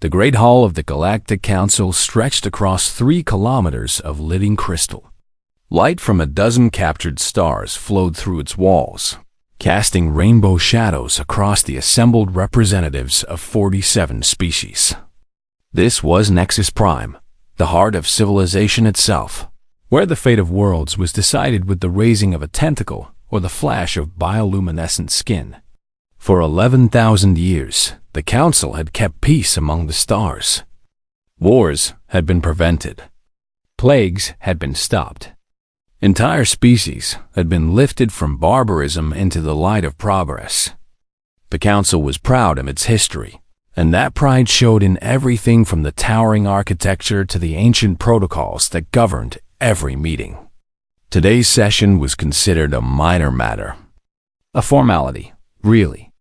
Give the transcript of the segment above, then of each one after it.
The Great Hall of the Galactic Council stretched across 3 kilometers of living crystal. Light from a dozen captured stars flowed through its walls, casting rainbow shadows across the assembled representatives of 47 species. This was Nexus Prime, the heart of civilization itself, where the fate of worlds was decided with the raising of a tentacle or the flash of bioluminescent skin. For 11,000 years, the Council had kept peace among the stars. Wars had been prevented. Plagues had been stopped. Entire species had been lifted from barbarism into the light of progress. The Council was proud of its history, and that pride showed in everything from the towering architecture to the ancient protocols that governed every meeting. Today's session was considered a minor matter. A formality, really.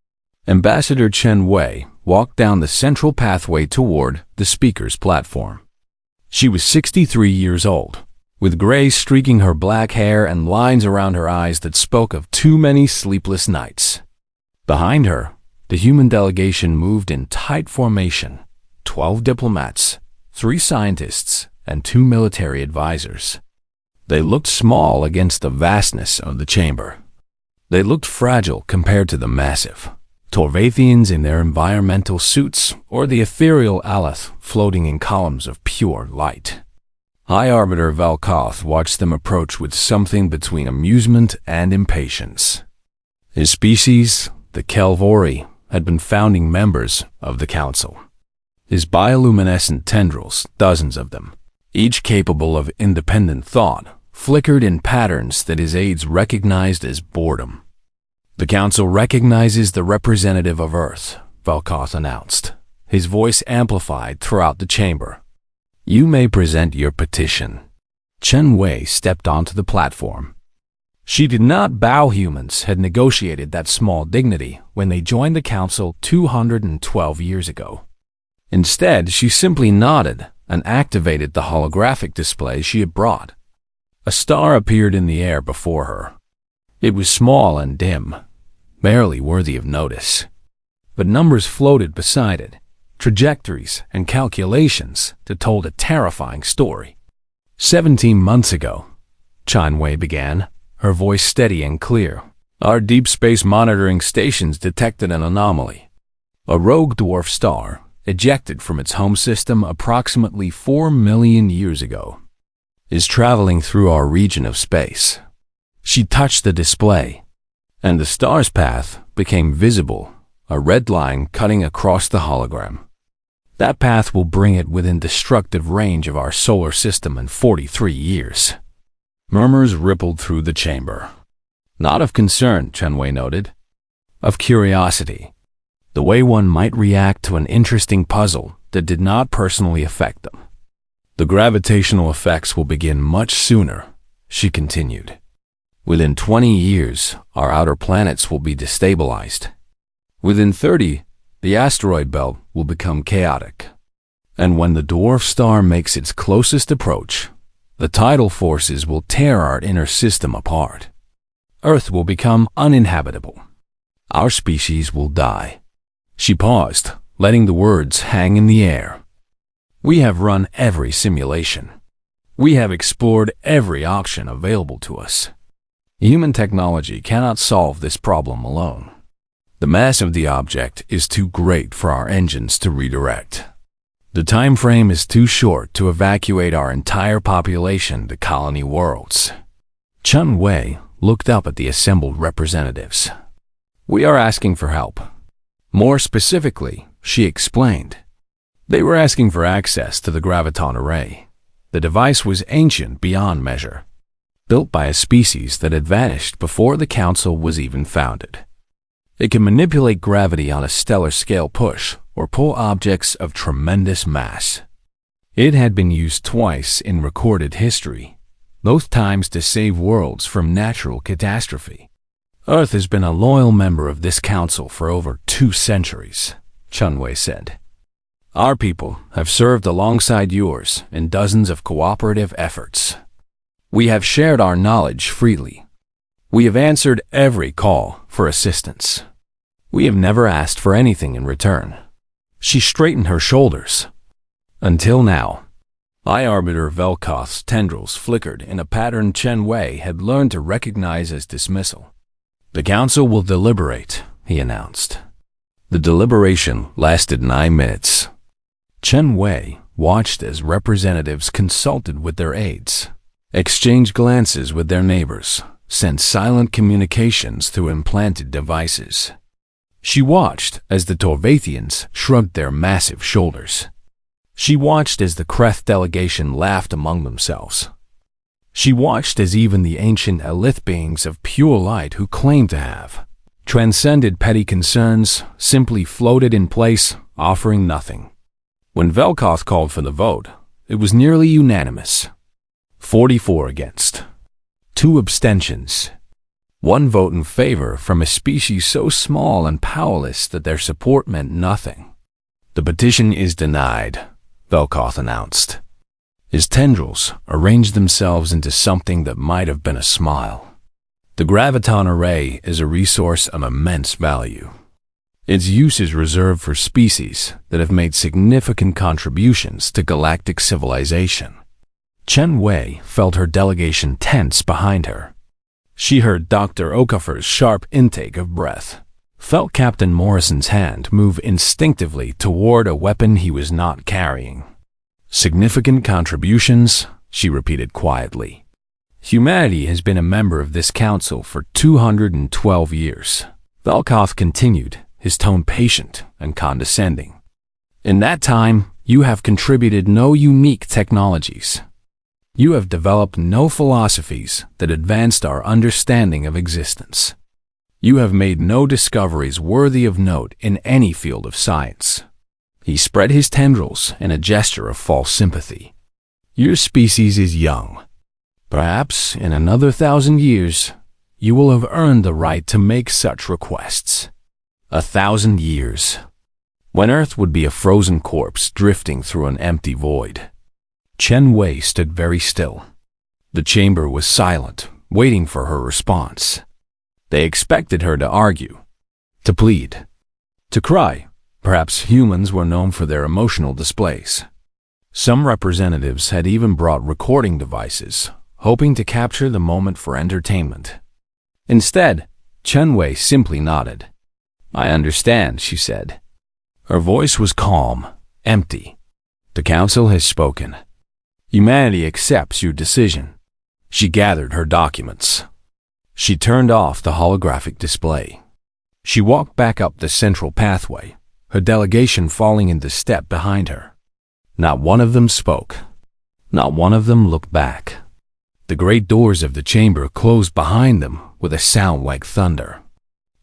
Ambassador Chen Wei walked down the central pathway toward the speaker's platform. She was 63 years old, with gray streaking her black hair and lines around her eyes that spoke of too many sleepless nights. Behind her, the human delegation moved in tight formation, 12 diplomats, 3 scientists, and 2 military advisors. They looked small against the vastness of the chamber. They looked fragile compared to the massive Torvathians in their environmental suits or the ethereal Aleth floating in columns of pure light. High Arbiter Valkoth watched them approach with something between amusement and impatience. His species, the Kelvori, had been founding members of the Council. His bioluminescent tendrils, dozens of them, each capable of independent thought, flickered in patterns that his aides recognized as boredom. The Council recognizes the representative of Earth, Valkoth announced, his voice amplified throughout the chamber. You may present your petition. Chen Wei stepped onto the platform. She did not bow. Humans had negotiated that small dignity when they joined the Council 212 years ago. Instead, she simply nodded and activated the holographic display she had brought. A star appeared in the air before her. It was small and dim, barely worthy of notice. But numbers floated beside it, trajectories and calculations that told a terrifying story. 17 months ago, Chen Wei began, her voice steady and clear, our deep space monitoring stations detected an anomaly. A rogue dwarf star, ejected from its home system approximately 4 million years ago, is traveling through our region of space. She touched the display, and the star's path became visible, a red line cutting across the hologram. That path will bring it within destructive range of our solar system in 43 years. Murmurs rippled through the chamber. Not of concern, Chen Wei noted. Of curiosity. The way one might react to an interesting puzzle that did not personally affect them. The gravitational effects will begin much sooner, she continued. Within 20 years, our outer planets will be destabilized. Within 30, the asteroid belt will become chaotic. And when the dwarf star makes its closest approach, the tidal forces will tear our inner system apart. Earth will become uninhabitable. Our species will die. She paused, letting the words hang in the air. We have run every simulation. We have explored every option available to us. Human technology cannot solve this problem alone. The mass of the object is too great for our engines to redirect. The time frame is too short to evacuate our entire population to colony worlds. Chen Wei looked up at the assembled representatives. We are asking for help. More specifically, she explained. They were asking for access to the graviton array. The device was ancient beyond measure, built by a species that had vanished before the Council was even founded. It can manipulate gravity on a stellar scale push or pull objects of tremendous mass. It had been used twice in recorded history, both times to save worlds from natural catastrophe. Earth has been a loyal member of this Council for over 2 centuries, Chen Wei said. Our people have served alongside yours in dozens of cooperative efforts. We have shared our knowledge freely. We have answered every call for assistance. We have never asked for anything in return. She straightened her shoulders. Until now, Eye Arbiter Velkoth's tendrils flickered in a pattern Chen Wei had learned to recognize as dismissal. "The council will deliberate," he announced. The deliberation lasted 9 minutes. Chen Wei watched as representatives consulted with their aides, exchanged glances with their neighbors, sent silent communications through implanted devices. She watched as the Torvathians shrugged their massive shoulders. She watched as the Kreth delegation laughed among themselves. She watched as even the ancient Elith beings of pure light who claimed to have transcended petty concerns simply floated in place, offering nothing. When Velkoth called for the vote, it was nearly unanimous. 44 against, 2 abstentions, 1 vote in favor from a species so small and powerless that their support meant nothing. "The petition is denied," Velkoth announced. His tendrils arranged themselves into something that might have been a smile. The graviton array is a resource of immense value. Its use is reserved for species that have made significant contributions to galactic civilization. Chen Wei felt her delegation tense behind her. She heard Dr. Okafor's sharp intake of breath, felt Captain Morrison's hand move instinctively toward a weapon he was not carrying. "Significant contributions," she repeated quietly. "Humanity has been a member of this council for 212 years. Velkoth continued, his tone patient and condescending. "In that time, you have contributed no unique technologies. You have developed no philosophies that advanced our understanding of existence. You have made no discoveries worthy of note in any field of science." He spread his tendrils in a gesture of false sympathy. "Your species is young. Perhaps in another 1,000 years, you will have earned the right to make such requests. 1,000 years, when Earth would be a frozen corpse drifting through an empty void." Chen Wei stood very still. The chamber was silent, waiting for her response. They expected her to argue, to plead, to cry. Perhaps humans were known for their emotional displays. Some representatives had even brought recording devices, hoping to capture the moment for entertainment. Instead, Chen Wei simply nodded. "I understand," she said. Her voice was calm, empty. "The council has spoken. Humanity accepts your decision." She gathered her documents. She turned off the holographic display. She walked back up the central pathway, her delegation falling into step behind her. Not one of them spoke. Not one of them looked back. The great doors of the chamber closed behind them with a sound like thunder.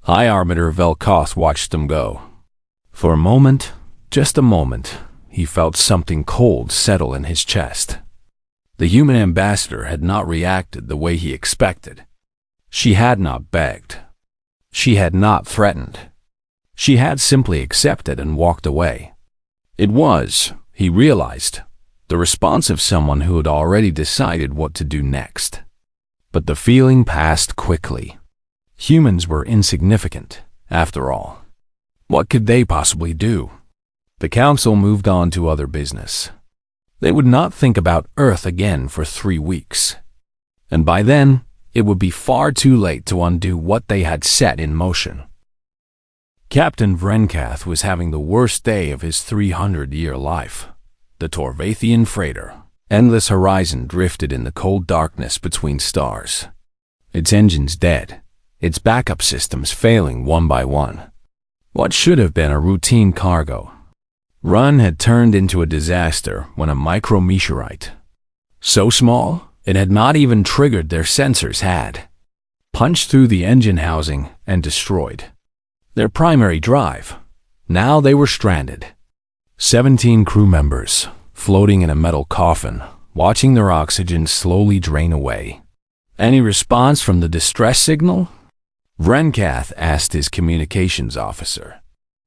High Arbiter Velkoth watched them go. For a moment, just a moment, he felt something cold settle in his chest. The human ambassador had not reacted the way he expected. She had not begged. She had not threatened. She had simply accepted and walked away. It was, he realized, the response of someone who had already decided what to do next. But the feeling passed quickly. Humans were insignificant, after all. What could they possibly do? The council moved on to other business. They would not think about Earth again for 3 weeks. And by then, it would be far too late to undo what they had set in motion. Captain Vrenkath was having the worst day of his 300-year life. The Torvathian freighter, Endless Horizon, drifted in the cold darkness between stars. Its engines dead, its backup systems failing one by one. What should have been a routine cargo run had turned into a disaster when a micrometeorite, so small it had not even triggered their sensors, had punched through the engine housing and destroyed their primary drive. Now they were stranded. 17 crew members, floating in a metal coffin, watching their oxygen slowly drain away. "Any response from the distress signal?" Vrenkath asked his communications officer.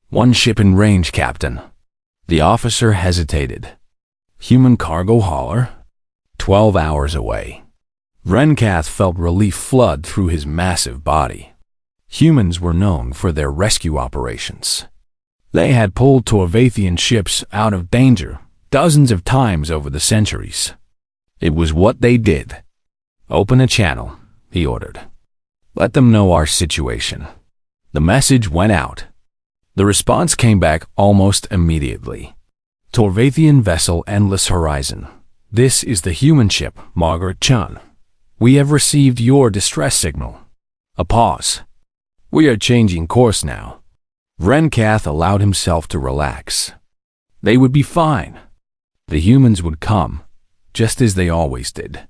"One ship in range, Captain." The officer hesitated. "Human cargo hauler? 12 hours away." Vrenkath felt relief flood through his massive body. Humans were known for their rescue operations. They had pulled Torvathian ships out of danger dozens of times over the centuries. It was what they did. "Open a channel," he ordered. "Let them know our situation." The message went out. The response came back almost immediately. "Torvathian vessel Endless Horizon. This is the human ship, Margaret Chun. We have received your distress signal." A pause. "We are changing course now." Renkath allowed himself to relax. They would be fine. The humans would come, just as they always did.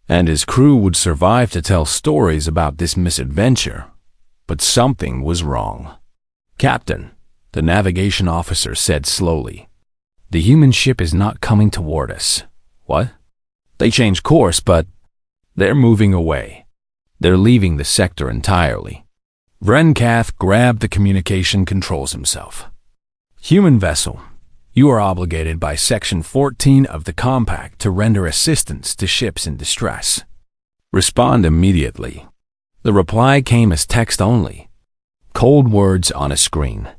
And his crew would survive to tell stories about this misadventure. But something was wrong. "Captain," the navigation officer said slowly, "the human ship is not coming toward us." "What?" "They changed course, but they're moving away. They're leaving the sector entirely." Renkath grabbed the communication controls himself. "Human vessel, you are obligated by Section 14 of the Compact to render assistance to ships in distress. Respond immediately." The reply came as text only. Cold words on a screen.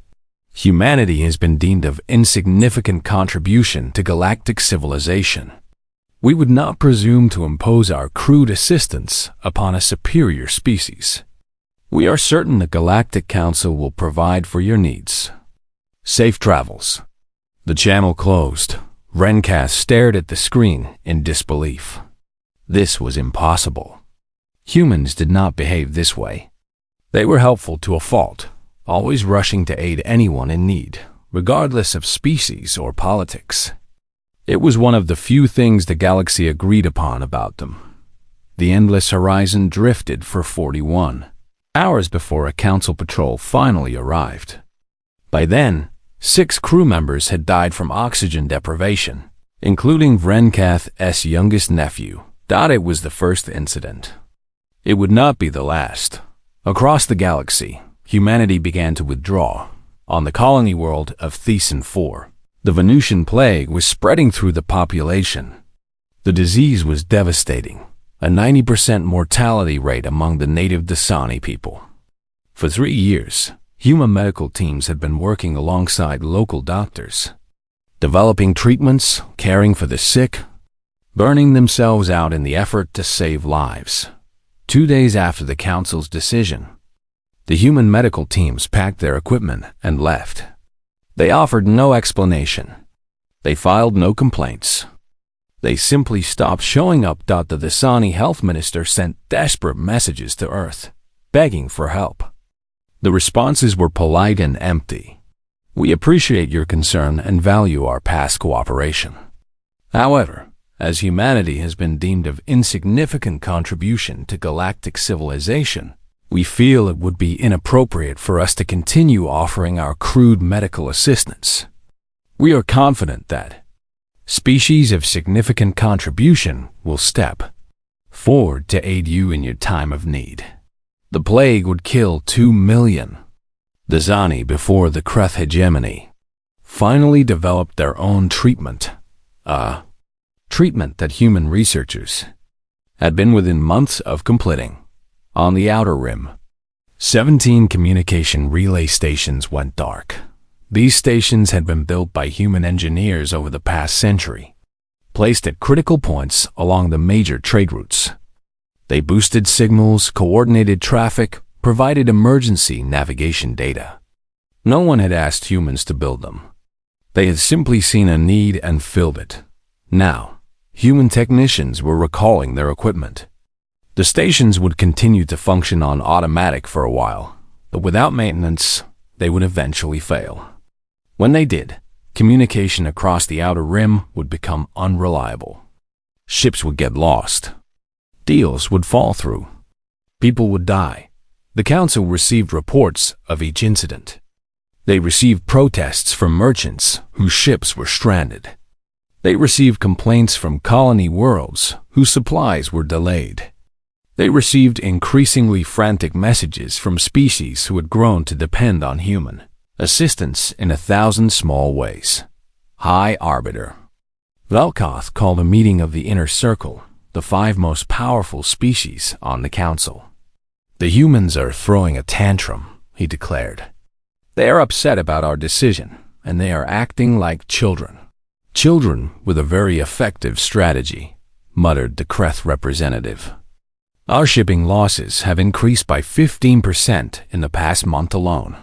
"Humanity has been deemed of insignificant contribution to galactic civilization. We would not presume to impose our crude assistance upon a superior species. We are certain the Galactic Council will provide for your needs. Safe travels." The channel closed. Renkath stared at the screen in disbelief. This was impossible. Humans did not behave this way. They were helpful to a fault, always rushing to aid anyone in need, regardless of species or politics. It was one of the few things the galaxy agreed upon about them. The Endless Horizon drifted for 41 hours before a council patrol finally arrived. By then, 6 crew members had died from oxygen deprivation, including Renkath's youngest nephew. It was the first incident. It would not be the last. Across the galaxy, humanity began to withdraw. On the colony world of Thesan IV, the Venusian plague was spreading through the population. The disease was devastating, a 90% mortality rate among the native Dasani people. For 3 years, human medical teams had been working alongside local doctors, developing treatments, caring for the sick, burning themselves out in the effort to save lives. 2 days after the Council's decision, the human medical teams packed their equipment and left. They offered no explanation. They filed no complaints. They simply stopped showing up. The Dasani health minister sent desperate messages to Earth, begging for help. The responses were polite and empty. "We appreciate your concern and value our past cooperation. However, as humanity has been deemed of insignificant contribution to galactic civilization, we feel it would be inappropriate for us to continue offering our crude medical assistance. We are confident that species of significant contribution will step forward to aid you in your time of need." The plague would kill 2 million. The Zani before the Kreth hegemony finally developed their own treatment. Treatment that human researchers had been within months of completing. On the Outer Rim, 17 communication relay stations went dark. These stations had been built by human engineers over the past century, placed at critical points along the major trade routes. They boosted signals, coordinated traffic, provided emergency navigation data. No one had asked humans to build them. They had simply seen a need and filled it. Now, human technicians were recalling their equipment. The stations would continue to function on automatic for a while, but without maintenance, they would eventually fail. When they did, communication across the Outer Rim would become unreliable. Ships would get lost. Deals would fall through. People would die. The Council received reports of each incident. They received protests from merchants whose ships were stranded. They received complaints from colony worlds whose supplies were delayed. They received increasingly frantic messages from species who had grown to depend on human assistance in 1,000 small ways. High Arbiter Velkoth called a meeting of the Inner Circle, the 5 most powerful species on the Council. "The humans are throwing a tantrum," he declared. They are upset about our decision, and they are acting like children. Children with a very effective strategy, muttered the Kreth representative. Our shipping losses have increased by 15% in the past month alone.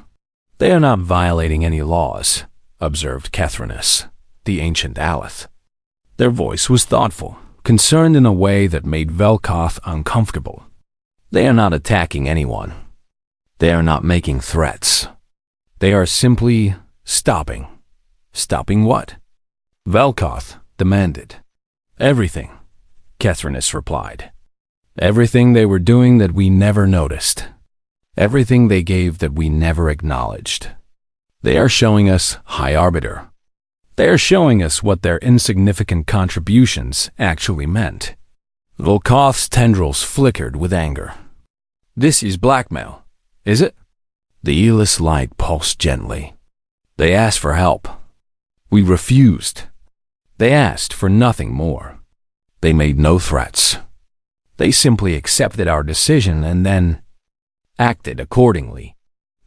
They are not violating any laws, observed Kethranus, the ancient Aleth. Their voice was thoughtful, concerned in a way that made Velkoth uncomfortable. They are not attacking anyone. They are not making threats. They are simply stopping. Stopping what? Velkoth demanded. Everything, Kethranus replied. Everything they were doing that we never noticed. Everything they gave that we never acknowledged. They are showing us High Arbiter. They are showing us what their insignificant contributions actually meant. Velkoth's tendrils flickered with anger. This is blackmail, is it? The Elis light pulsed gently. They asked for help. We refused. They asked for nothing more. They made no threats. They simply accepted our decision and then acted accordingly.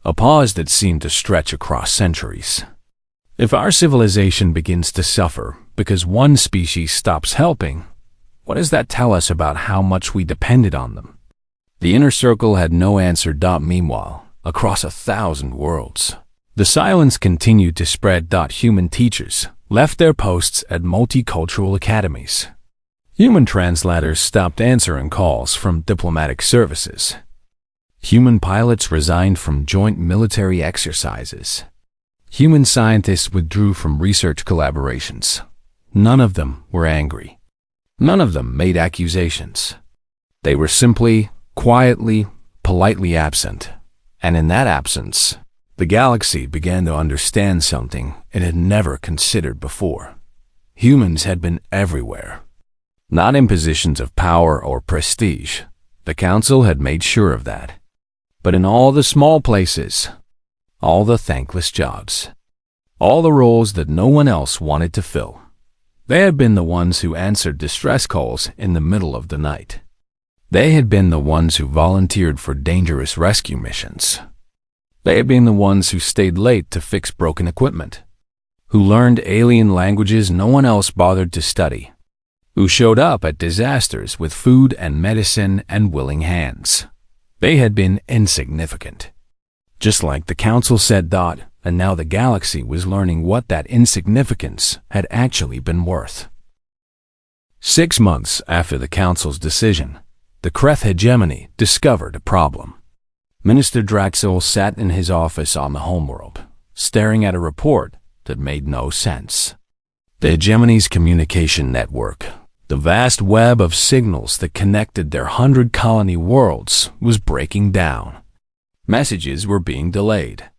A pause that seemed to stretch across centuries. If our civilization begins to suffer because one species stops helping, what does that tell us about how much we depended on them? The inner circle had no answer. Meanwhile, across 1,000 worlds, the silence continued to spread. Human teachers left their posts at multicultural academies. Human translators stopped answering calls from diplomatic services. Human pilots resigned from joint military exercises. Human scientists withdrew from research collaborations. None of them were angry. None of them made accusations. They were simply, quietly, politely absent. And in that absence, the galaxy began to understand something it had never considered before. Humans had been everywhere. Not in positions of power or prestige. The Council had made sure of that. But in all the small places, all the thankless jobs, all the roles that no one else wanted to fill. They had been the ones who answered distress calls in the middle of the night. They had been the ones who volunteered for dangerous rescue missions. They had been the ones who stayed late to fix broken equipment, who learned alien languages no one else bothered to study, who showed up at disasters with food and medicine and willing hands. They had been insignificant. Just like the Council said, and now the galaxy was learning what that insignificance had actually been worth. 6 months after the Council's decision, the Kreth hegemony discovered a problem. Minister Draxel sat in his office on the homeworld, staring at a report that made no sense. The hegemony's communication network, the vast web of signals that connected their 100-colony worlds, was breaking down. Messages were being delayed.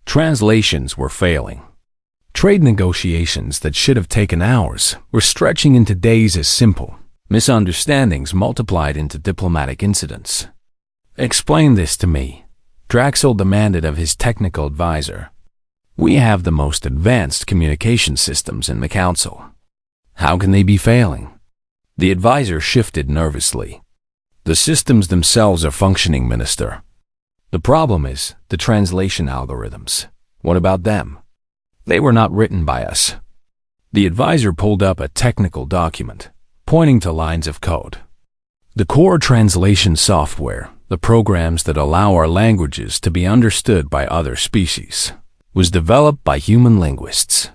Translations were failing. Trade negotiations that should have taken hours were stretching into days as simple. Misunderstandings multiplied into diplomatic incidents. Explain this to me, Draxel demanded of his technical advisor. We have the most advanced communication systems in the Council. How can they be failing? The advisor shifted nervously. The systems themselves are functioning, Minister. The problem is the translation algorithms. What about them? They were not written by us. The advisor pulled up a technical document, pointing to lines of code. The core translation software, the programs that allow our languages to be understood by other species, was developed by human linguists.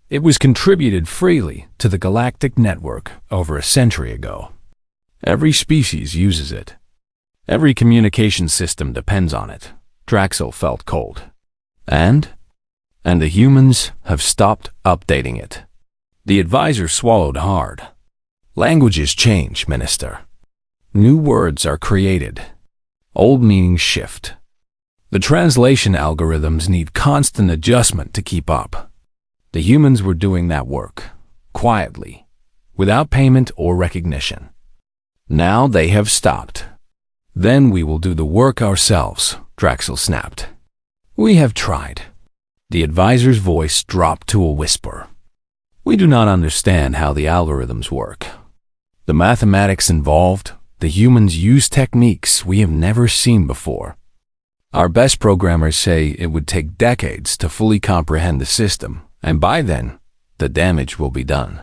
It was contributed freely to the Galactic Network over a century ago. Every species uses it. Every communication system depends on it. Draxel felt cold. And the humans have stopped updating it. The advisor swallowed hard. Languages change, Minister. New words are created. Old meanings shift. The translation algorithms need constant adjustment to keep up. The humans were doing that work, quietly, without payment or recognition. Now they have stopped. Then we will do the work ourselves, Draxel snapped. We have tried. The advisor's voice dropped to a whisper. We do not understand how the algorithms work. The mathematics involved, the humans use techniques we have never seen before. Our best programmers say it would take decades to fully comprehend the system, and by then, the damage will be done.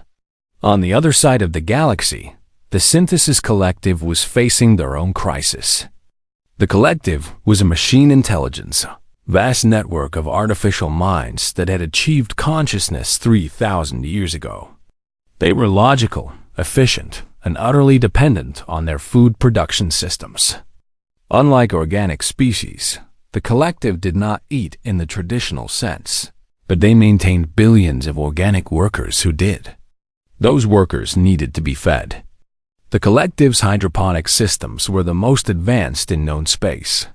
On the other side of the galaxy, the Synthesis Collective was facing their own crisis. The Collective was a machine intelligence, vast network of artificial minds that had achieved consciousness 3,000 years ago. They were logical, efficient, and utterly dependent on their food production systems. Unlike organic species, the Collective did not eat in the traditional sense, but they maintained billions of organic workers who did. Those workers needed to be fed. The Collective's hydroponic systems were the most advanced in known space.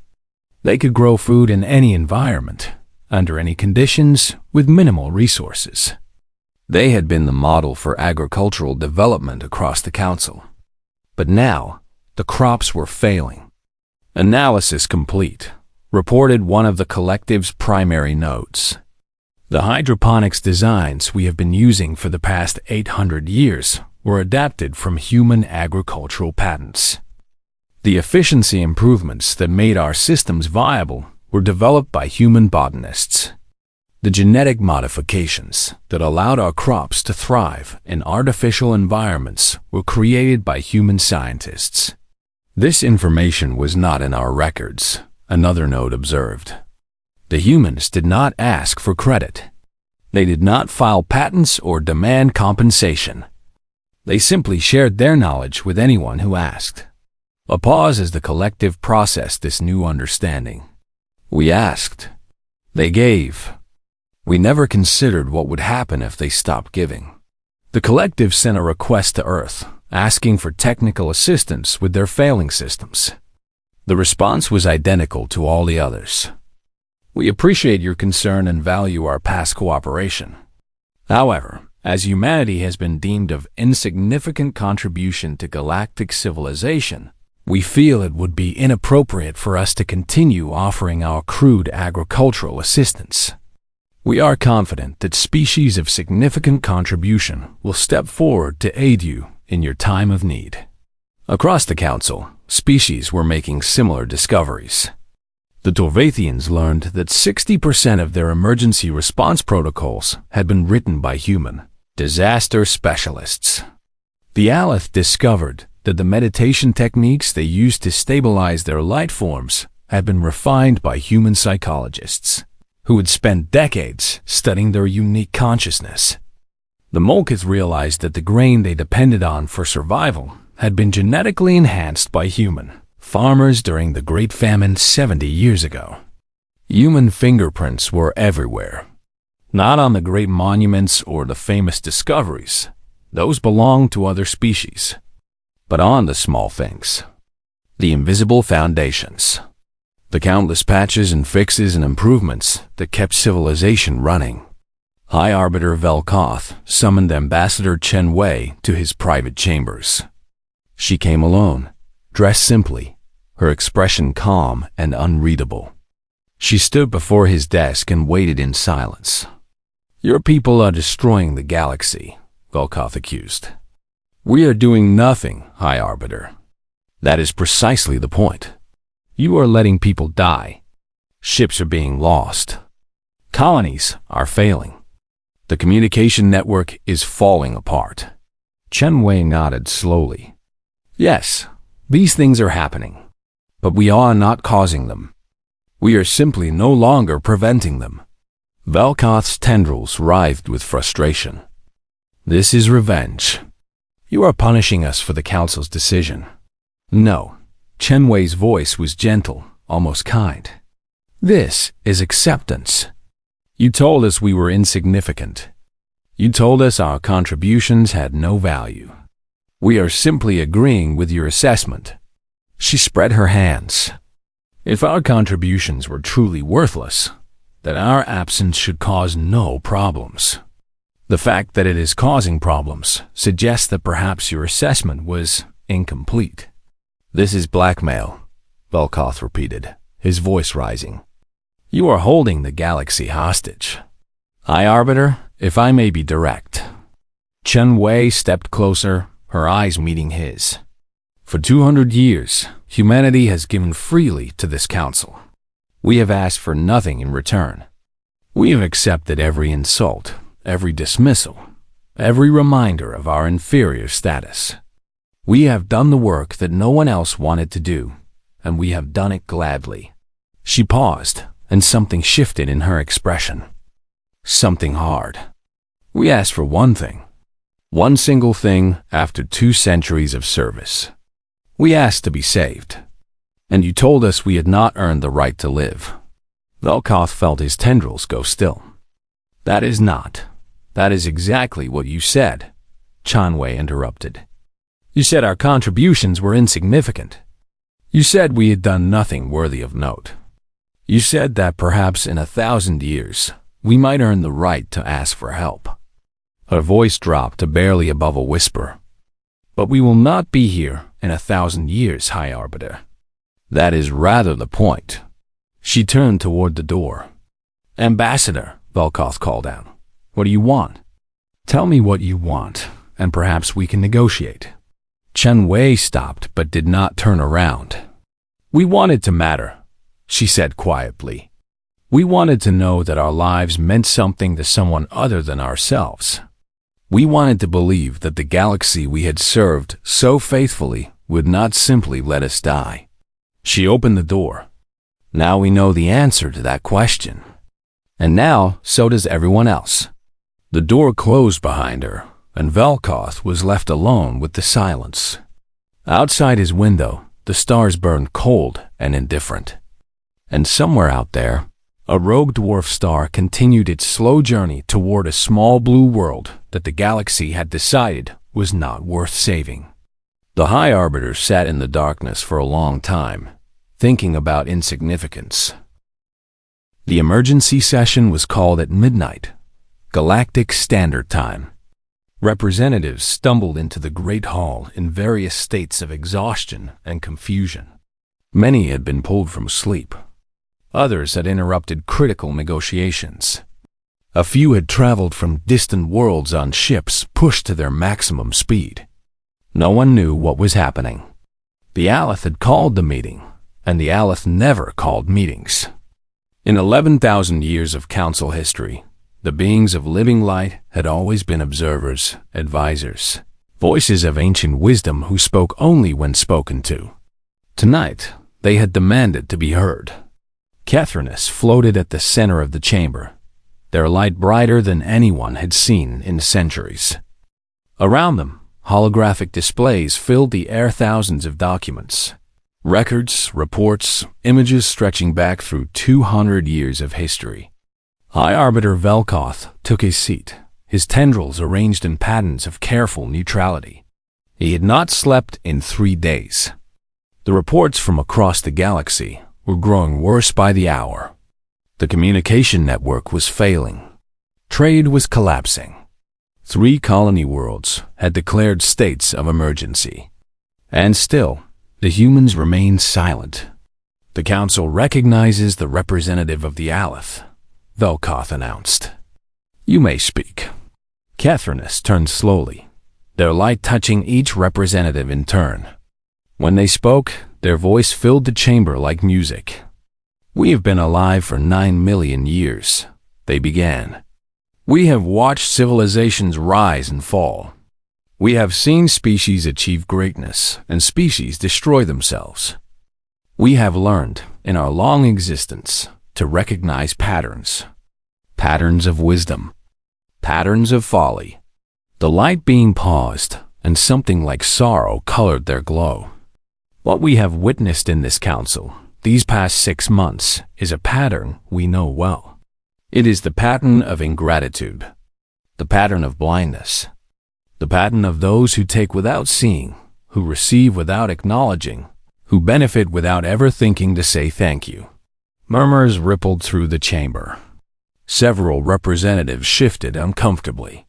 They could grow food in any environment, under any conditions, with minimal resources. They had been the model for agricultural development across the Council. But now, the crops were failing. Analysis complete, reported one of the Collective's primary notes. The hydroponics designs we have been using for the past 800 years were adapted from human agricultural patents. The efficiency improvements that made our systems viable were developed by human botanists. The genetic modifications that allowed our crops to thrive in artificial environments were created by human scientists. This information was not in our records, another note observed. The humans did not ask for credit. They did not file patents or demand compensation. They simply shared their knowledge with anyone who asked. A pause as the Collective processed this new understanding. We asked. They gave. We never considered what would happen if they stopped giving. The Collective sent a request to Earth, asking for technical assistance with their failing systems. The response was identical to all the others. We appreciate your concern and value our past cooperation. However, as humanity has been deemed of insignificant contribution to galactic civilization, we feel it would be inappropriate for us to continue offering our crude agricultural assistance. We are confident that species of significant contribution will step forward to aid you in your time of need. Across the Council, species were making similar discoveries. The Torvathians learned that 60% of their emergency response protocols had been written by human disaster specialists. The Aleth discovered that the meditation techniques they used to stabilize their light forms had been refined by human psychologists, who had spent decades studying their unique consciousness. The Molkith realized that the grain they depended on for survival had been genetically enhanced by human farmers during the Great Famine 70 years ago. Human fingerprints were everywhere. Not on the great monuments or the famous discoveries. Those belonged to other species. But on the small things. The invisible foundations. The countless patches and fixes and improvements that kept civilization running. High Arbiter Velkoth summoned Ambassador Chen Wei to his private chambers. She came alone, dressed simply, her expression calm and unreadable. She stood before his desk and waited in silence. Your people are destroying the galaxy, Velkoth accused. We are doing nothing, High Arbiter. That is precisely the point. You are letting people die. Ships are being lost. Colonies are failing. The communication network is falling apart. Chen Wei nodded slowly. Yes, these things are happening, but we are not causing them. We are simply no longer preventing them. Velkoth's tendrils writhed with frustration. This is revenge. You are punishing us for the Council's decision. No, Chen Wei's voice was gentle, almost kind. This is acceptance. You told us we were insignificant. You told us our contributions had no value. We are simply agreeing with your assessment. She spread her hands. If our contributions were truly worthless, then our absence should cause no problems. The fact that it is causing problems suggests that perhaps your assessment was incomplete. This is blackmail, Velkoth repeated, his voice rising. You are holding the galaxy hostage. High Arbiter, if I may be direct. Chen Wei stepped closer, her eyes meeting his. For 200 years, humanity has given freely to this council. We have asked for nothing in return. We have accepted every insult, every dismissal, every reminder of our inferior status. We have done the work that no one else wanted to do, and we have done it gladly." She paused, and something shifted in her expression. Something hard. "We asked for one thing. One single thing after 2 centuries of service. We asked to be saved. And you told us we had not earned the right to live." Velkoth felt his tendrils go still. That is exactly what you said," Chanwei interrupted. "You said our contributions were insignificant. You said we had done nothing worthy of note. You said that perhaps in 1,000 years, we might earn the right to ask for help." Her voice dropped to barely above a whisper. "But we will not be here in 1,000 years, High Arbiter. That is rather the point." She turned toward the door. "Ambassador," Velkoth called out, "what do you want? Tell me what you want, and perhaps we can negotiate." Chen Wei stopped but did not turn around. "We wanted to matter," she said quietly. "We wanted to know that our lives meant something to someone other than ourselves. We wanted to believe that the galaxy we had served so faithfully would not simply let us die." She opened the door. "Now we know the answer to that question. And now, so does everyone else." The door closed behind her, and Velkoth was left alone with the silence. Outside his window, the stars burned cold and indifferent. And somewhere out there, a rogue dwarf star continued its slow journey toward a small blue world that the galaxy had decided was not worth saving. The High Arbiter sat in the darkness for a long time, thinking about insignificance. The emergency session was called at midnight, Galactic Standard Time. Representatives stumbled into the Great Hall in various states of exhaustion and confusion. Many had been pulled from sleep. Others had interrupted critical negotiations. A few had traveled from distant worlds on ships pushed to their maximum speed. No one knew what was happening. The Aleth had called the meeting, and the Aleth never called meetings. In 11,000 years of council history, the beings of living light had always been observers, advisors, voices of ancient wisdom who spoke only when spoken to. Tonight, they had demanded to be heard. Catherinus floated at the center of the chamber, their light brighter than anyone had seen in centuries. Around them, holographic displays filled the air, thousands of documents, records, reports, images stretching back through 200 years of history. High Arbiter Velkoth took his seat, his tendrils arranged in patterns of careful neutrality. He had not slept in 3 days. The reports from across the galaxy were growing worse by the hour. The communication network was failing. Trade was collapsing. 3 colony worlds had declared states of emergency. And still, the humans remained silent. "The Council recognizes the representative of the Aleth," Velkoth announced. "You may speak." Catherinus turned slowly, their light touching each representative in turn. When they spoke, their voice filled the chamber like music. "We have been alive for 9 million years," they began. "We have watched civilizations rise and fall. We have seen species achieve greatness and species destroy themselves. We have learned, in our long existence, to recognize patterns. Patterns of wisdom. Patterns of folly." The light beam paused, and something like sorrow colored their glow. "What we have witnessed in this council, these past 6 months, is a pattern we know well. It is the pattern of ingratitude, the pattern of blindness, the pattern of those who take without seeing, who receive without acknowledging, who benefit without ever thinking to say thank you." Murmurs rippled through the chamber. Several representatives shifted uncomfortably.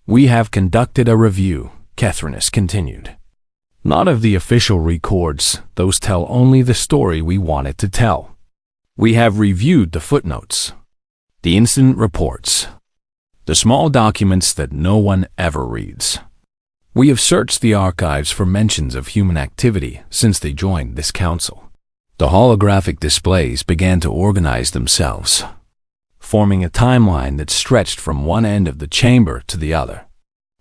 "We have conducted a review," Catherinus continued. "Not of the official records, those tell only the story we wanted to tell. We have reviewed the footnotes, the incident reports, the small documents that no one ever reads. We have searched the archives for mentions of human activity since they joined this council. The holographic displays began to organize themselves, forming a timeline that stretched from one end of the chamber to the other.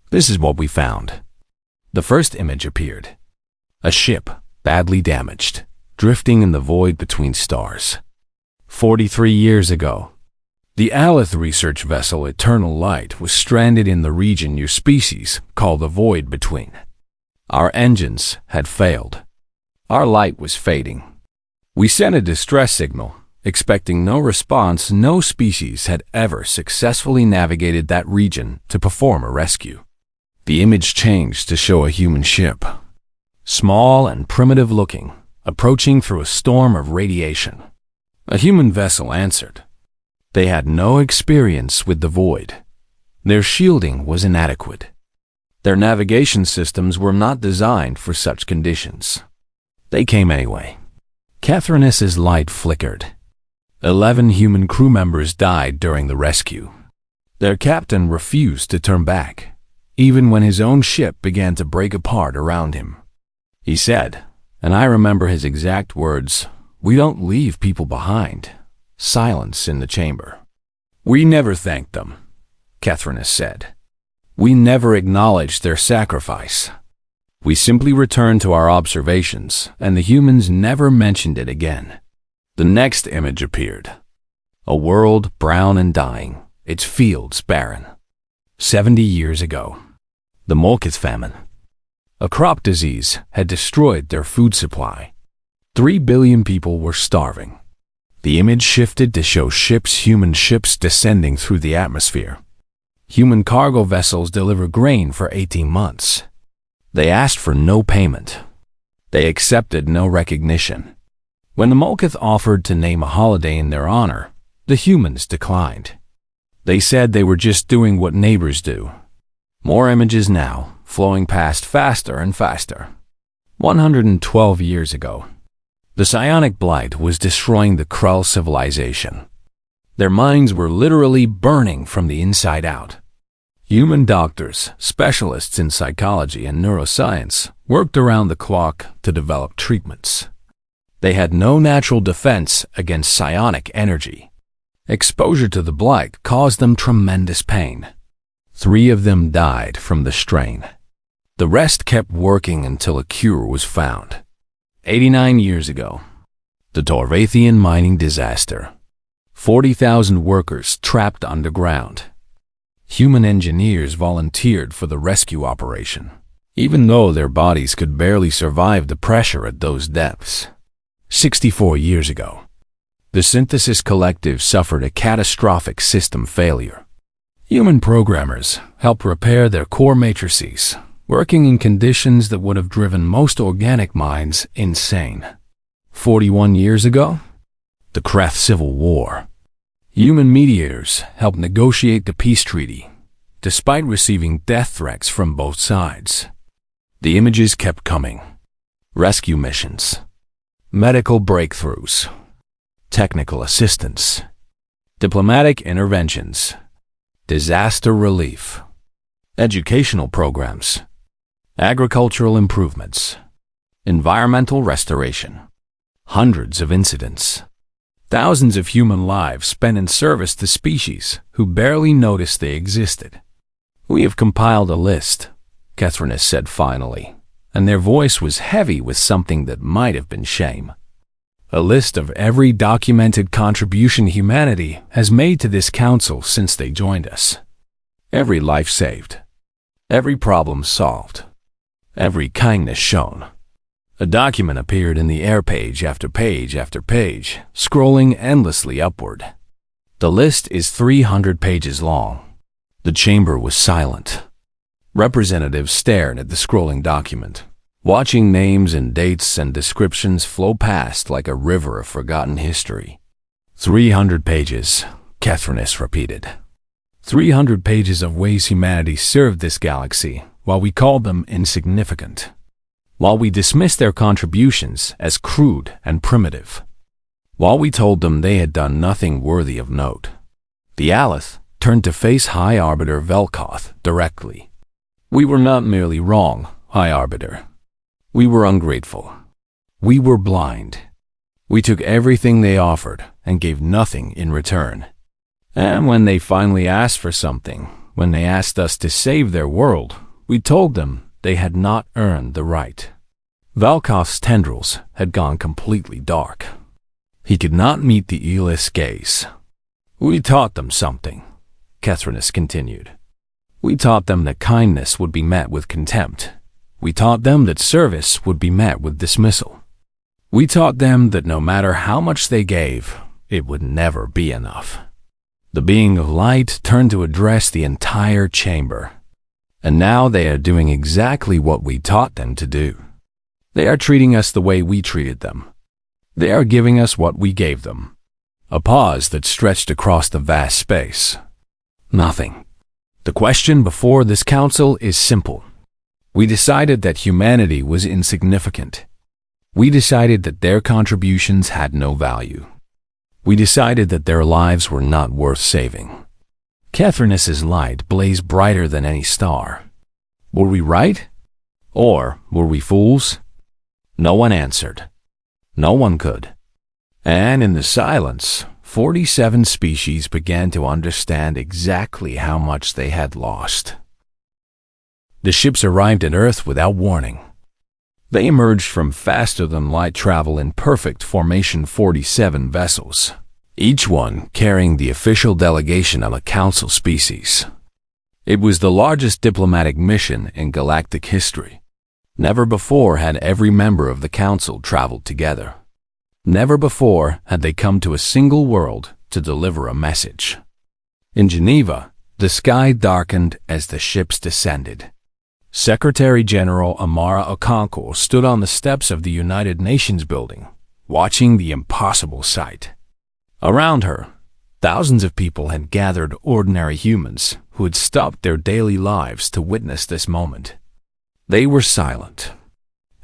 This is what we found. The first image appeared. A ship, badly damaged, drifting in the void between stars. 43 years ago, the Aleth research vessel Eternal Light was stranded in the region your species called the Void Between. Our engines had failed. Our light was fading. We sent a distress signal, expecting no response. No species had ever successfully navigated that region to perform a rescue. The image changed to show a human ship, small and primitive looking, approaching through a storm of radiation. A human vessel answered. They had no experience with the void. Their shielding was inadequate. Their navigation systems were not designed for such conditions. They came anyway. Catherine's light flickered. 11 human crew members died during the rescue. Their captain refused to turn back, even when his own ship began to break apart around him. He said, and I remember his exact words, "We don't leave people behind." Silence in the chamber. "We never thanked them," Catherine said. "We never acknowledged their sacrifice. We simply returned to our observations, and the humans never mentioned it again." The next image appeared. A world brown and dying, its fields barren. 70 years ago, the Molkith famine. A crop disease had destroyed their food supply. 3 billion people were starving. The image shifted to show human ships descending through the atmosphere. Human cargo vessels deliver grain for 18 months. They asked for no payment. They accepted no recognition. When the Molkith offered to name a holiday in their honor, the humans declined. They said they were just doing what neighbors do. More images now, flowing past faster and faster. 112 years ago, the psionic blight was destroying the Krull civilization. Their minds were literally burning from the inside out. Human doctors, specialists in psychology and neuroscience, worked around the clock to develop treatments. They had no natural defense against psionic energy. Exposure to the blight caused them tremendous pain. 3 of them died from the strain. The rest kept working until a cure was found. 89 years ago, the Torvathian mining disaster. 40,000 workers trapped underground. Human engineers volunteered for the rescue operation, even though their bodies could barely survive the pressure at those depths. 64 years ago, the Synthesis Collective suffered a catastrophic system failure. Human programmers helped repair their core matrices, working in conditions that would have driven most organic minds insane. 41 years ago, the Kreth Civil War. Human mediators helped negotiate the peace treaty, despite receiving death threats from both sides. The images kept coming. Rescue missions, medical breakthroughs, technical assistance, diplomatic interventions, disaster relief, educational programs, agricultural improvements, environmental restoration, hundreds of incidents, thousands of human lives spent in service to species who barely noticed they existed. "We have compiled a list," Catherine said finally, and their voice was heavy with something that might have been shame. "A list of every documented contribution humanity has made to this council since they joined us. Every life saved, every problem solved, every kindness shown." A document appeared in the air page after page after page, scrolling endlessly upward. The list is 300 pages long. The chamber was silent. Representatives stared at the scrolling document, watching names and dates and descriptions flow past like a river of forgotten history. 300 pages, Catherine repeated. 300 pages of ways humanity served this galaxy, while we called them insignificant. While we dismissed their contributions as crude and primitive. While we told them they had done nothing worthy of note. The Aleth turned to face High Arbiter Velkoth directly. "We were not merely wrong, High Arbiter. We were ungrateful. We were blind. We took everything they offered and gave nothing in return. And when they finally asked for something, when they asked us to save their world, we told them they had not earned the right. Valkoth's tendrils had gone completely dark. He could not meet the Eelith's gaze. We taught them something, Kethrinus continued. We taught them that kindness would be met with contempt. We taught them that service would be met with dismissal. We taught them that no matter how much they gave, it would never be enough. The being of light turned to address the entire chamber. And now they are doing exactly what we taught them to do. They are treating us the way we treated them. They are giving us what we gave them. A pause that stretched across the vast space. Nothing. The question before this council is simple. We decided that humanity was insignificant. We decided that their contributions had no value. We decided that their lives were not worth saving. Kethrinus's light blazed brighter than any star. Were we right? Or were we fools? No one answered. No one could. And in the silence, 47 species began to understand exactly how much they had lost. The ships arrived at Earth without warning. They emerged from faster-than-light travel in perfect formation 47 vessels, each one carrying the official delegation of a council species. It was the largest diplomatic mission in galactic history. Never before had every member of the council traveled together. Never before had they come to a single world to deliver a message. In Geneva, the sky darkened as the ships descended. Secretary-General Amara Okonkwo stood on the steps of the United Nations building, watching the impossible sight. Around her, thousands of people had gathered, ordinary humans who had stopped their daily lives to witness this moment. They were silent.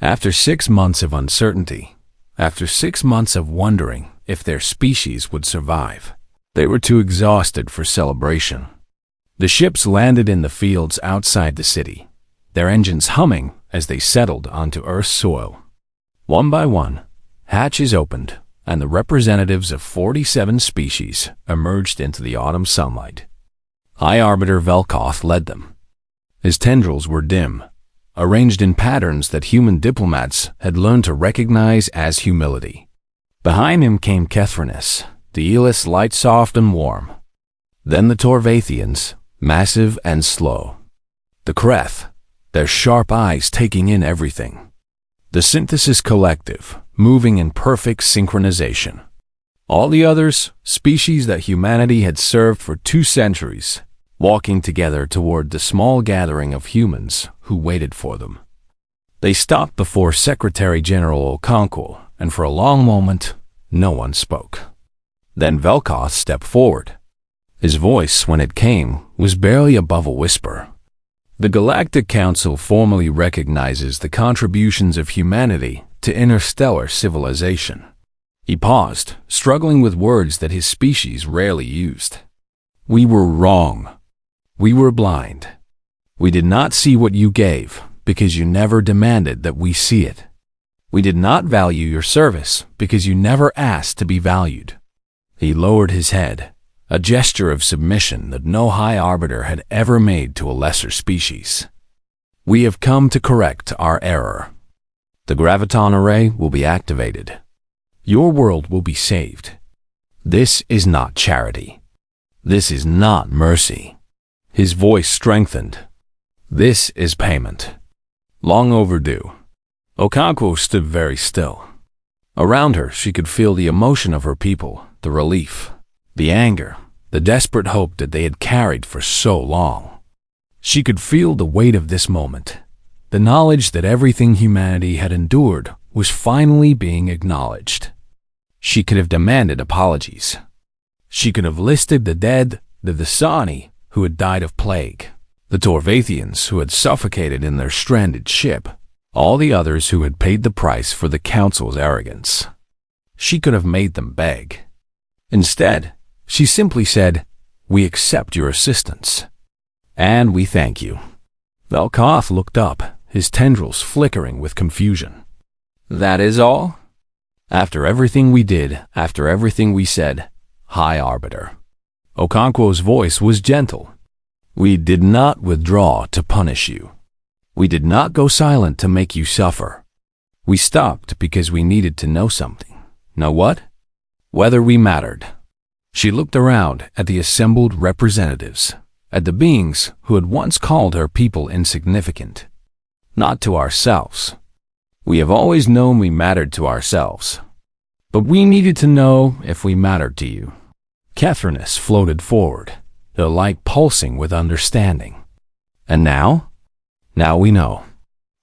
After 6 months of uncertainty, after 6 months of wondering if their species would survive, they were too exhausted for celebration. The ships landed in the fields outside the city, their engines humming as they settled onto Earth's soil. One by one, hatches opened, and the representatives of 47 species emerged into the autumn sunlight. High Arbiter Velkoth led them. His tendrils were dim, arranged in patterns that human diplomats had learned to recognize as humility. Behind him came Kethrinus, the Eelith's light soft and warm. Then the Torvathians, massive and slow. The Kreth, their sharp eyes taking in everything. The Synthesis Collective, moving in perfect synchronization. All the others, species that humanity had served for 2 centuries, walking together toward the small gathering of humans who waited for them. They stopped before Secretary-General Okonkwo, and for a long moment, no one spoke. Then Velkoth stepped forward. His voice, when it came, was barely above a whisper. The Galactic Council formally recognizes the contributions of humanity to interstellar civilization. He paused, struggling with words that his species rarely used. We were wrong. We were blind. We did not see what you gave because you never demanded that we see it. We did not value your service because you never asked to be valued. He lowered his head, a gesture of submission that no High Arbiter had ever made to a lesser species. We have come to correct our error. The graviton array will be activated. Your world will be saved. This is not charity. This is not mercy. His voice strengthened. This is payment. Long overdue. Okonkwo stood very still. Around her, she could feel the emotion of her people, the relief, the anger, the desperate hope that they had carried for so long. She could feel the weight of this moment, the knowledge that everything humanity had endured was finally being acknowledged. She could have demanded apologies. She could have listed the dead, the Visani, who had died of plague, the Torvathians who had suffocated in their stranded ship, all the others who had paid the price for the Council's arrogance. She could have made them beg. Instead, she simply said, "We accept your assistance. And we thank you." Velkoth looked up, his tendrils flickering with confusion. "That is all?" After everything we did, after everything we said, High Arbiter. Okonkwo's voice was gentle. We did not withdraw to punish you. We did not go silent to make you suffer. We stopped because we needed to know something. Know what? Whether we mattered. She looked around at the assembled representatives, at the beings who had once called her people insignificant. Not to ourselves. We have always known we mattered to ourselves. But we needed to know if we mattered to you. Catherinus floated forward, her light pulsing with understanding. And now? Now we know.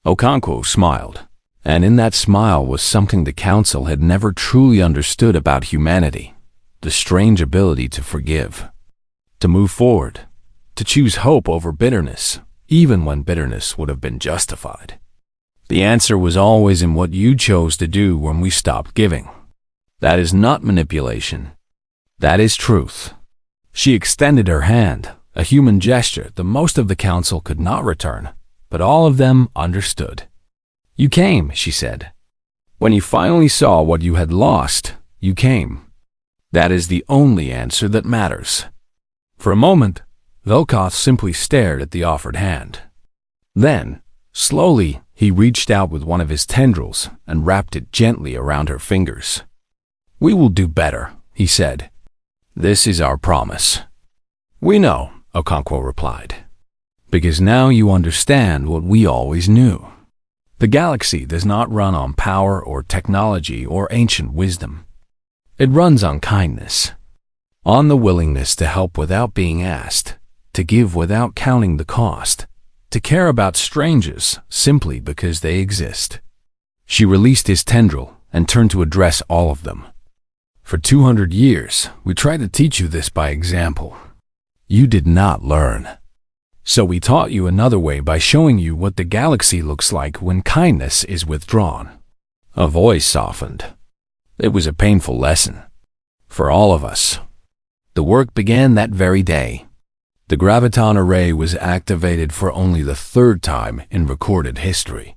Okonkwo smiled, and in that smile was something the council had never truly understood about humanity. The strange ability to forgive, to move forward, to choose hope over bitterness, even when bitterness would have been justified. The answer was always in what you chose to do when we stopped giving. That is not manipulation. That is truth. She extended her hand, a human gesture that most of the council could not return, but all of them understood. You came, she said. When you finally saw what you had lost, you came. That is the only answer that matters. For a moment, Velkoth simply stared at the offered hand. Then, slowly, he reached out with one of his tendrils and wrapped it gently around her fingers. We will do better, he said. This is our promise. We know, Okonkwo replied, because now you understand what we always knew. The galaxy does not run on power or technology or ancient wisdom. It runs on kindness, on the willingness to help without being asked, to give without counting the cost, to care about strangers simply because they exist. She released his tendril and turned to address all of them. For 200 years, we tried to teach you this by example. You did not learn. So we taught you another way by showing you what the galaxy looks like when kindness is withdrawn. A voice softened. It was a painful lesson. For all of us. The work began that very day. The graviton array was activated for only the third time in recorded history.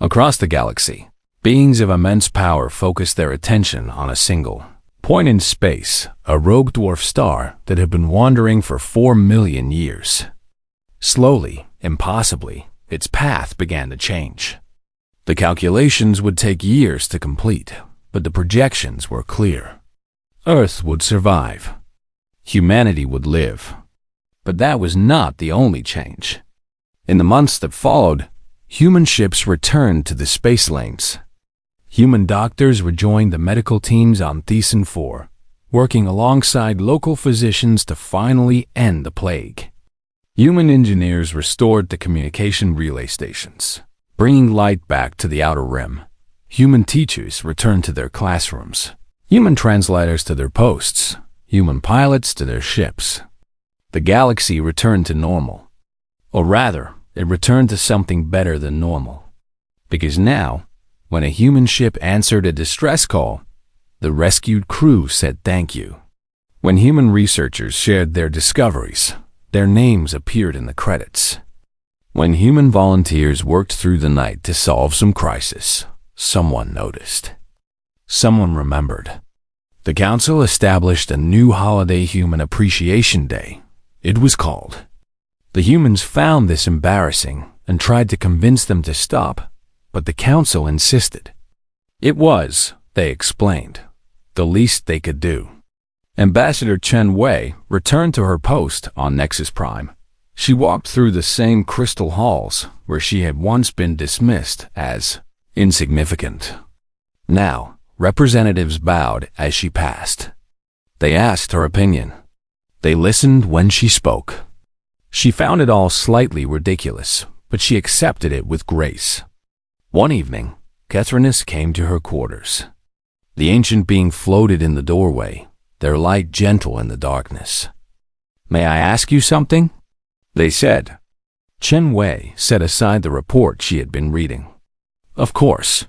Across the galaxy, beings of immense power focused their attention on a single point in space, a rogue dwarf star that had been wandering for 4 million years. Slowly, impossibly, its path began to change. The calculations would take years to complete, but the projections were clear. Earth would survive. Humanity would live. But that was not the only change. In the months that followed, human ships returned to the space lanes. Human doctors rejoined the medical teams on Thesan 4, working alongside local physicians to finally end the plague. Human engineers restored the communication relay stations, bringing light back to the outer rim. Human teachers returned to their classrooms, human translators to their posts, human pilots to their ships. The galaxy returned to normal. Or rather, it returned to something better than normal. Because now, when a human ship answered a distress call, the rescued crew said thank you. When human researchers shared their discoveries, their names appeared in the credits. When human volunteers worked through the night to solve some crisis, someone noticed. Someone remembered. The council established a new holiday Human Appreciation Day. It was called. The humans found this embarrassing and tried to convince them to stop, but the council insisted. It was, they explained, the least they could do. Ambassador Chen Wei returned to her post on Nexus Prime. She walked through the same crystal halls where she had once been dismissed as insignificant. Now, representatives bowed as she passed. They asked her opinion. They listened when she spoke. She found it all slightly ridiculous, but she accepted it with grace. One evening, Catherinus came to her quarters. The ancient being floated in the doorway, their light gentle in the darkness. May I ask you something? They said. Chen Wei set aside the report she had been reading. Of course.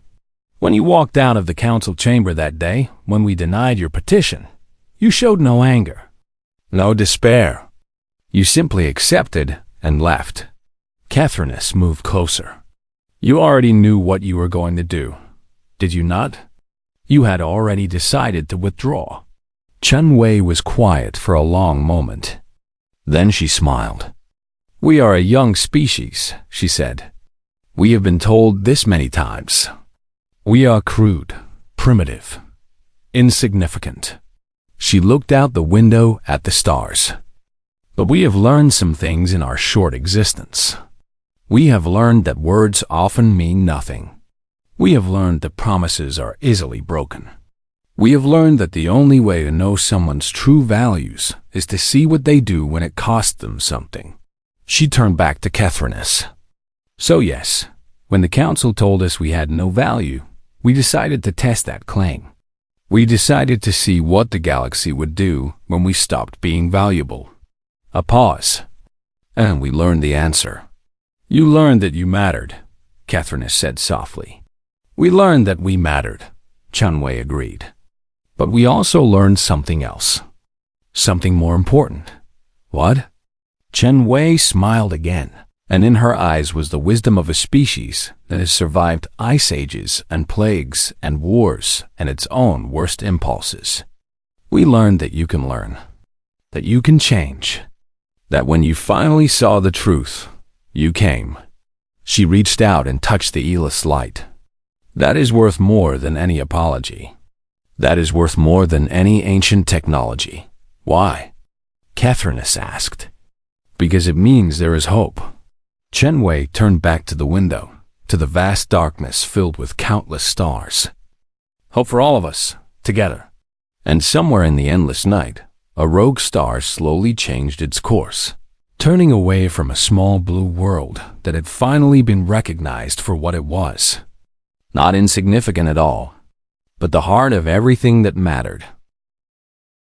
When you walked out of the council chamber that day, when we denied your petition, you showed no anger, no despair. You simply accepted and left. Catherinus moved closer. You already knew what you were going to do, did you not? You had already decided to withdraw. Chen Wei was quiet for a long moment. Then she smiled. We are a young species, she said. We have been told this many times. We are crude, primitive, insignificant. She looked out the window at the stars. But we have learned some things in our short existence. We have learned that words often mean nothing. We have learned that promises are easily broken. We have learned that the only way to know someone's true values is to see what they do when it costs them something. She turned back to Catherine's. So yes, when the council told us we had no value, we decided to test that claim. We decided to see what the galaxy would do when we stopped being valuable. A pause. And we learned the answer. You learned that you mattered, Catherine said softly. We learned that we mattered, Chen Wei agreed. But we also learned something else. Something more important. What? Chen Wei smiled again, and in her eyes was the wisdom of a species that has survived ice ages and plagues and wars and its own worst impulses. We learned that you can learn, that you can change, that when you finally saw the truth, you came. She reached out and touched the Elis light. That is worth more than any apology. That is worth more than any ancient technology. Why? Catherine asked. Because it means there is hope. Chen Wei turned back to the window, to the vast darkness filled with countless stars. Hope for all of us, together. And somewhere in the endless night, a rogue star slowly changed its course, turning away from a small blue world that had finally been recognized for what it was. Not insignificant at all, but the heart of everything that mattered.